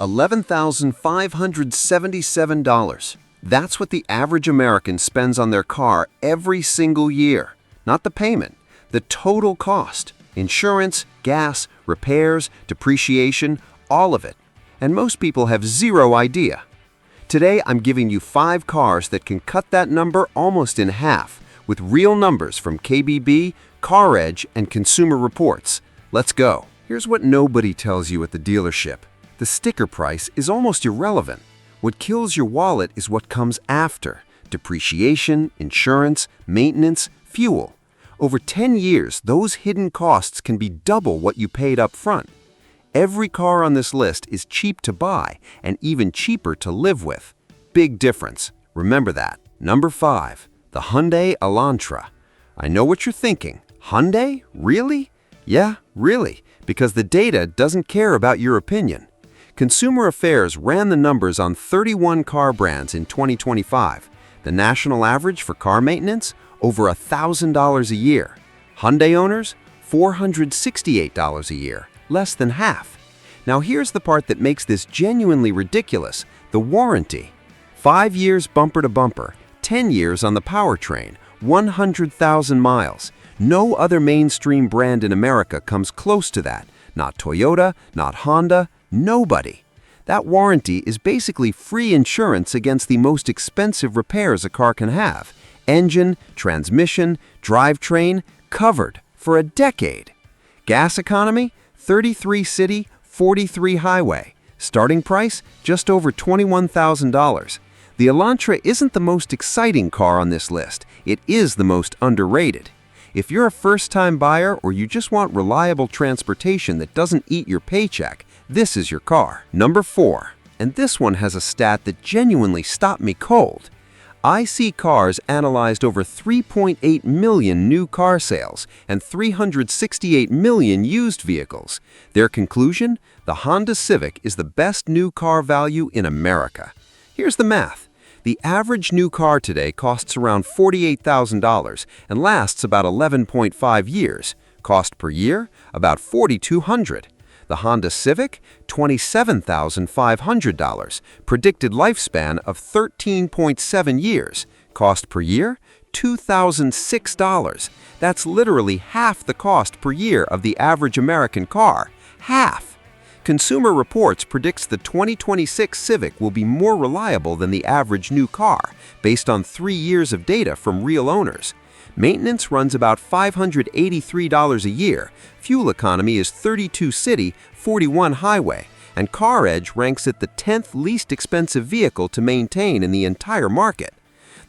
$11,577. That's what the average American spends on their car every single year. Not the payment, the total cost. Insurance, gas, repairs, depreciation, all of it. And most people have zero idea. Today, I'm giving you 5 cars that can cut that number almost in half with real numbers from KBB, CarEdge, and Consumer Reports. Let's go. Here's what nobody tells you at the dealership. The sticker price is almost irrelevant. What kills your wallet is what comes after: depreciation, insurance, maintenance, fuel. Over 10 years, those hidden costs can be double what you paid up front. Every car on this list is cheap to buy and even cheaper to live with. Big difference. Remember that. Number 5, the Hyundai Elantra. I know what you're thinking. Hyundai? Really? Yeah, really, because the data doesn't care about your opinion. Consumer Affairs ran the numbers on 31 car brands in 2025. The national average for car maintenance? Over $1,000 a year. Hyundai owners? $468 a year, less than half. Now here's the part that makes this genuinely ridiculous: the warranty. 5 years bumper to bumper, 10 years on the powertrain, 100,000 miles. No other mainstream brand in America comes close to that. Not Toyota, not Honda, nobody. That warranty is basically free insurance against the most expensive repairs a car can have. Engine, transmission, drivetrain, covered for a decade. Gas economy, 33 city, 43 highway. Starting price, just over $21,000. The Elantra isn't the most exciting car on this list. It is the most underrated. If you're a first-time buyer or you just want reliable transportation that doesn't eat your paycheck, this is your car. Number 4, and this one has a stat that genuinely stopped me cold. iSeeCars analyzed over 3.8 million new car sales and 368 million used vehicles. Their conclusion? The Honda Civic is the best new car value in America. Here's the math. The average new car today costs around $48,000 and lasts about 11.5 years. Cost per year? About $4,200. The Honda Civic? $27,500. Predicted lifespan of 13.7 years. Cost per year? $2,006. That's literally half the cost per year of the average American car. Half! Consumer Reports predicts the 2026 Civic will be more reliable than the average new car, based on 3 years of data from real owners. Maintenance runs about $583 a year, fuel economy is 32 city, 41 highway, and CarEdge ranks it the 10th least expensive vehicle to maintain in the entire market.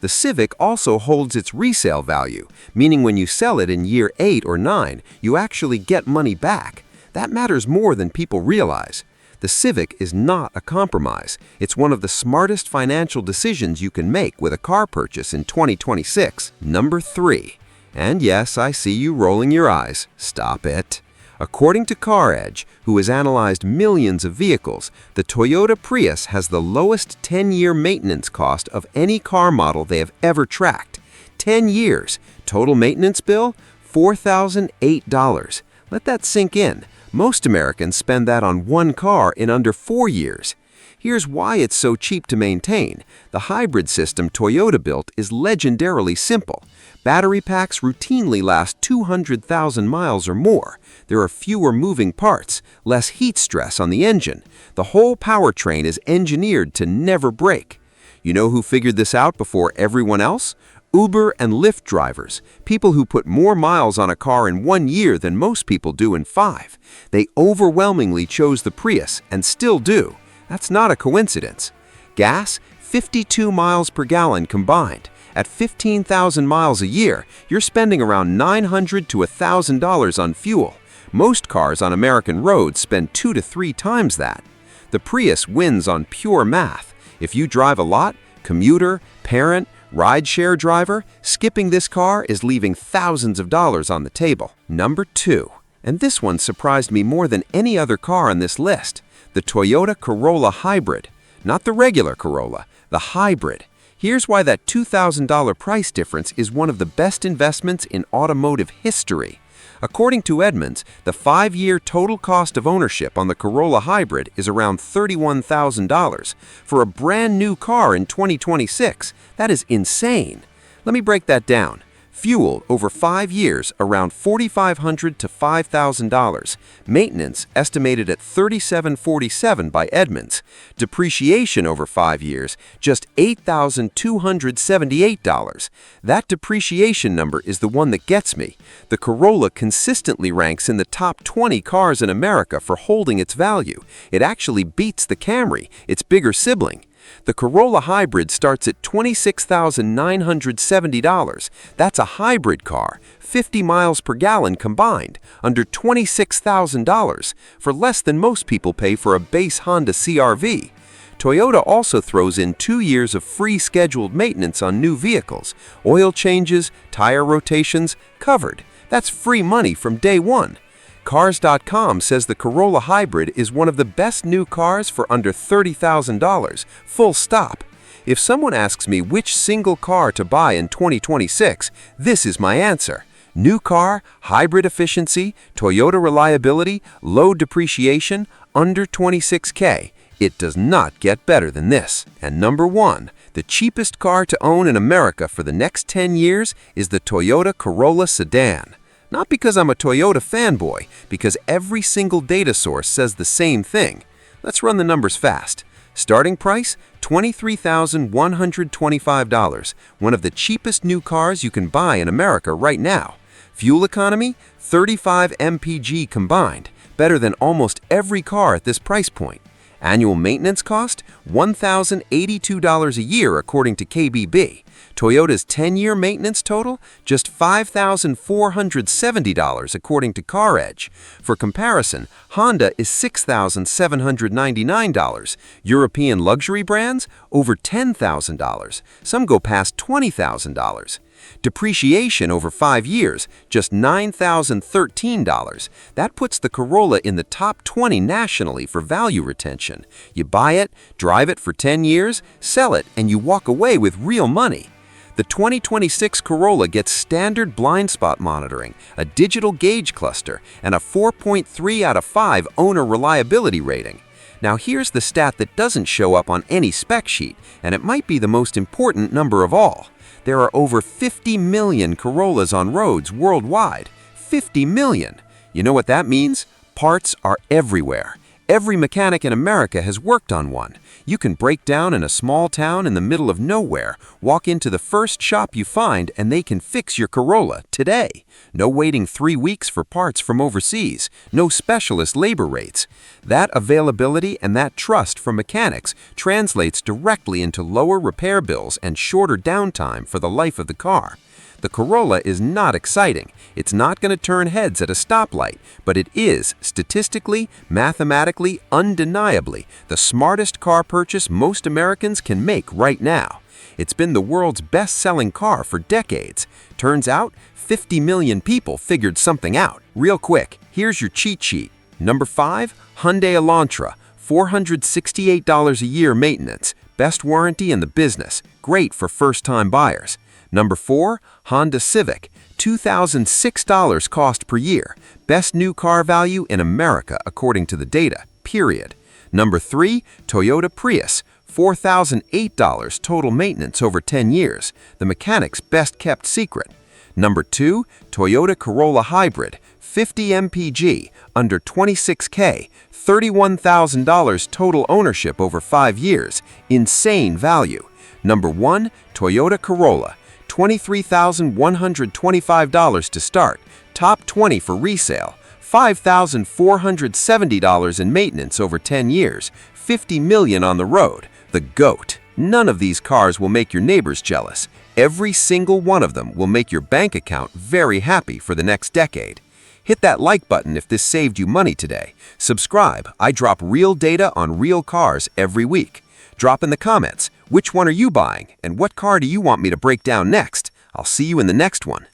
The Civic also holds its resale value, meaning when you sell it in year 8 or 9, you actually get money back. That matters more than people realize. The Civic is not a compromise. It's one of the smartest financial decisions you can make with a car purchase in 2026. Number 3. And yes, I see you rolling your eyes. Stop it. According to CarEdge, who has analyzed millions of vehicles, the Toyota Prius has the lowest 10-year maintenance cost of any car model they have ever tracked. 10 years. Total maintenance bill? $4,008. Let that sink in. Most Americans spend that on one car in under 4 years. Here's why it's so cheap to maintain. The hybrid system Toyota built is legendarily simple. Battery packs routinely last 200,000 miles or more. There are fewer moving parts, less heat stress on the engine. The whole powertrain is engineered to never break. You know who figured this out before everyone else? Uber and Lyft drivers, people who put more miles on a car in 1 year than most people do in 5. They overwhelmingly chose the Prius and still do. That's not a coincidence. Gas, 52 miles per gallon combined. At 15,000 miles a year, you're spending around $900 to $1,000 on fuel. Most cars on American roads spend 2 to 3 times that. The Prius wins on pure math. If you drive a lot, commuter, parent, rideshare driver, skipping this car is leaving thousands of dollars on the table. Number 2, and this one surprised me more than any other car on this list, the Toyota Corolla Hybrid. Not the regular Corolla, the hybrid. Here's why that $2,000 price difference is one of the best investments in automotive history. According to Edmunds, the 5-year total cost of ownership on the Corolla Hybrid is around $31,000. For a brand new car in 2026, that is insane. Let me break that down. Fuel over 5 years, around $4,500 to $5,000. Maintenance estimated at $3,747 by Edmunds. Depreciation over 5 years, just $8,278. That depreciation number is the one that gets me. The Corolla consistently ranks in the top 20 cars in America for holding its value. It actually beats the Camry, its bigger sibling. The Corolla Hybrid starts at $26,970. That's a hybrid car, 50 miles per gallon combined, under $26,000, for less than most people pay for a base Honda CR-V. Toyota also throws in 2 years of free scheduled maintenance on new vehicles, oil changes, tire rotations, covered. That's free money from day one. Cars.com says the Corolla Hybrid is one of the best new cars for under $30,000, full stop. If someone asks me which single car to buy in 2026, this is my answer. New car, hybrid efficiency, Toyota reliability, low depreciation, under $26K. It does not get better than this. And number 1, the cheapest car to own in America for the next 10 years is the Toyota Corolla sedan. Not because I'm a Toyota fanboy, because every single data source says the same thing. Let's run the numbers fast. Starting price, $23,125, one of the cheapest new cars you can buy in America right now. Fuel economy, 35 mpg combined, better than almost every car at this price point. Annual maintenance cost, $1,082 a year according to KBB. Toyota's 10-year maintenance total, just $5,470 according to CarEdge. For comparison, Honda is $6,799. European luxury brands, over $10,000. Some go past $20,000. Depreciation over 5 years, just $9,013. That puts the Corolla in the top 20 nationally for value retention. You buy it, drive it for 10 years, sell it, and you walk away with real money. The 2026 Corolla gets standard blind spot monitoring, a digital gauge cluster, and a 4.3 out of 5 owner reliability rating. Now here's the stat that doesn't show up on any spec sheet, and it might be the most important number of all. There are over 50 million Corollas on roads worldwide. 50 million! You know what that means? Parts are everywhere. Every mechanic in America has worked on one. You can break down in a small town in the middle of nowhere, walk into the first shop you find, and they can fix your Corolla today. No waiting 3 weeks for parts from overseas. No specialist labor rates. That availability and that trust from mechanics translates directly into lower repair bills and shorter downtime for the life of the car. The Corolla is not exciting. It's not going to turn heads at a stoplight, but it is, statistically, mathematically, undeniably, the smartest car purchase most Americans can make right now. It's been the world's best-selling car for decades. Turns out, 50 million people figured something out. Real quick, here's your cheat sheet. Number 5, Hyundai Elantra, $468 a year maintenance, best warranty in the business, great for first-time buyers. Number 4, Honda Civic, $2,006 cost per year, best new car value in America according to the data, period. Number 3, Toyota Prius, $4,008 total maintenance over 10 years, the mechanic's best kept secret. Number 2, Toyota Corolla Hybrid, 50 mpg, under $26K, $31,000 total ownership over 5 years, insane value. Number 1, Toyota Corolla, $23,125 to start, top 20 for resale, $5,470 in maintenance over 10 years, $50 million on the road, the GOAT. None of these cars will make your neighbors jealous. Every single one of them will make your bank account very happy for the next decade. Hit that like button if this saved you money today. Subscribe. I drop real data on real cars every week. Drop in the comments, which one are you buying and what car do you want me to break down next? I'll see you in the next one.